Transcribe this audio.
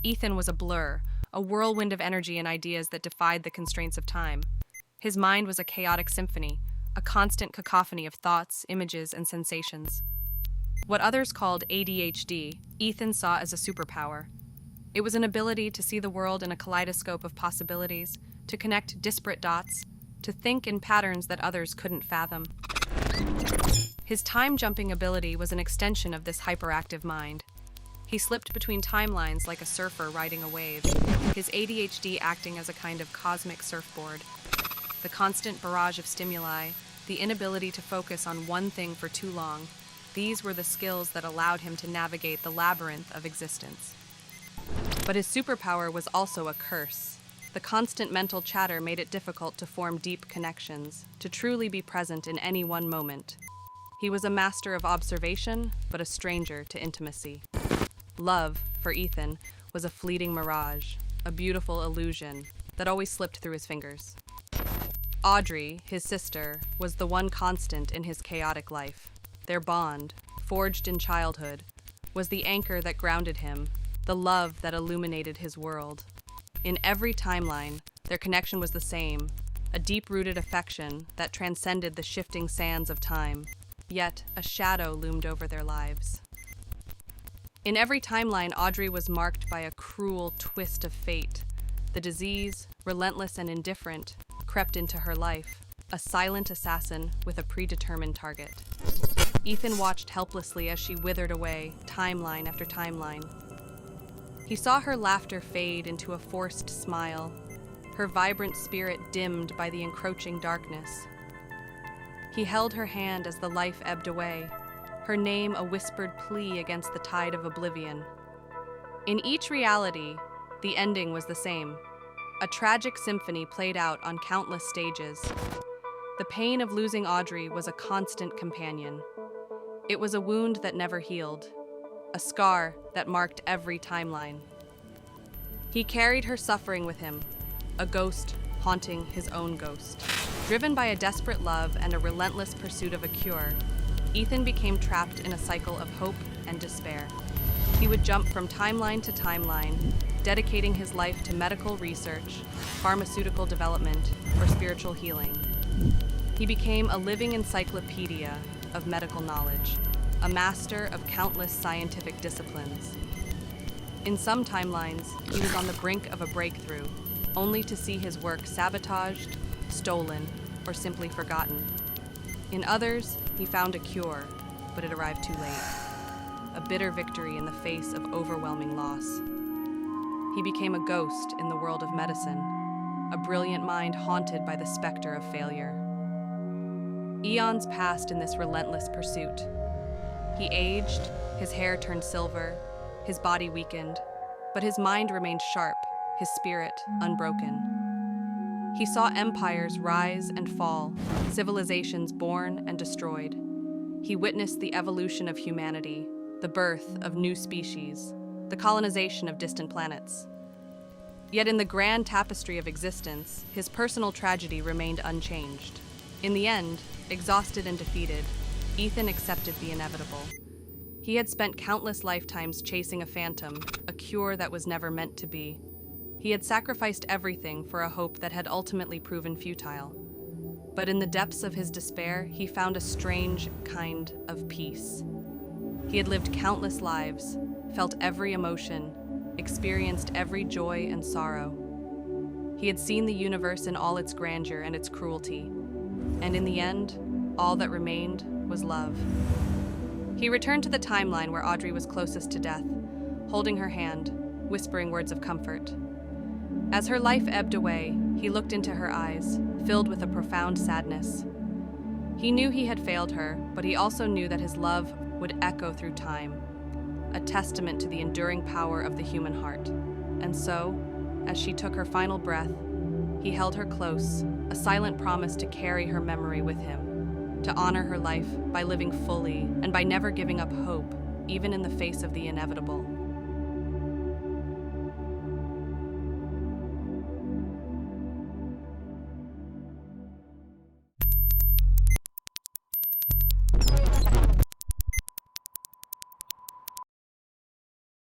Ethan was a blur, a whirlwind of energy and ideas that defied the constraints of time. His mind was a chaotic symphony, a constant cacophony of thoughts, images, and sensations. What others called ADHD, Ethan saw as a superpower. It was an ability to see the world in a kaleidoscope of possibilities, to connect disparate dots, to think in patterns that others couldn't fathom. His time-jumping ability was an extension of this hyperactive mind. He slipped between timelines like a surfer riding a wave, his ADHD acting as a kind of cosmic surfboard. The constant barrage of stimuli, the inability to focus on one thing for too long, these were the skills that allowed him to navigate the labyrinth of existence. But his superpower was also a curse. The constant mental chatter made it difficult to form deep connections, to truly be present in any one moment. He was a master of observation, but a stranger to intimacy. Love, for Ethan, was a fleeting mirage, a beautiful illusion that always slipped through his fingers. Audrey, his sister, was the one constant in his chaotic life. Their bond, forged in childhood, was the anchor that grounded him, the love that illuminated his world. In every timeline, their connection was the same, a deep-rooted affection that transcended the shifting sands of time. Yet, a shadow loomed over their lives. In every timeline, Audrey was marked by a cruel twist of fate. The disease, relentless and indifferent, crept into her life, a silent assassin with a predetermined target. Ethan watched helplessly as she withered away, timeline after timeline. He saw her laughter fade into a forced smile, her vibrant spirit dimmed by the encroaching darkness. He held her hand as the life ebbed away, her name a whispered plea against the tide of oblivion. In each reality, the ending was the same. A tragic symphony played out on countless stages. The pain of losing Audrey was a constant companion. It was a wound that never healed, a scar that marked every timeline. He carried her suffering with him, a ghost haunting his own ghost. Driven by a desperate love and a relentless pursuit of a cure, Ethan became trapped in a cycle of hope and despair. He would jump from timeline to timeline, dedicating his life to medical research, pharmaceutical development, or spiritual healing. He became a living encyclopedia of medical knowledge, a master of countless scientific disciplines. In some timelines, he was on the brink of a breakthrough, only to see his work sabotaged, stolen, or simply forgotten. In others, he found a cure, but it arrived too late. A bitter victory in the face of overwhelming loss. He became a ghost in the world of medicine, a brilliant mind haunted by the specter of failure. Eons passed in this relentless pursuit. He aged, his hair turned silver, his body weakened, but his mind remained sharp, his spirit unbroken. He saw empires rise and fall, civilizations born and destroyed. He witnessed the evolution of humanity, the birth of new species, the colonization of distant planets. Yet in the grand tapestry of existence, his personal tragedy remained unchanged. In the end, exhausted and defeated, Ethan accepted the inevitable. He had spent countless lifetimes chasing a phantom, a cure that was never meant to be. He had sacrificed everything for a hope that had ultimately proven futile. But in the depths of his despair, he found a strange kind of peace. He had lived countless lives, felt every emotion, experienced every joy and sorrow. He had seen the universe in all its grandeur and its cruelty, and in the end, all that remained was love. He returned to the timeline where Audrey was closest to death, holding her hand, whispering words of comfort. As her life ebbed away, he looked into her eyes, filled with a profound sadness. He knew he had failed her, but he also knew that his love would echo through time, a testament to the enduring power of the human heart. And so, as she took her final breath, he held her close, a silent promise to carry her memory with him, to honor her life by living fully and by never giving up hope, even in the face of the inevitable.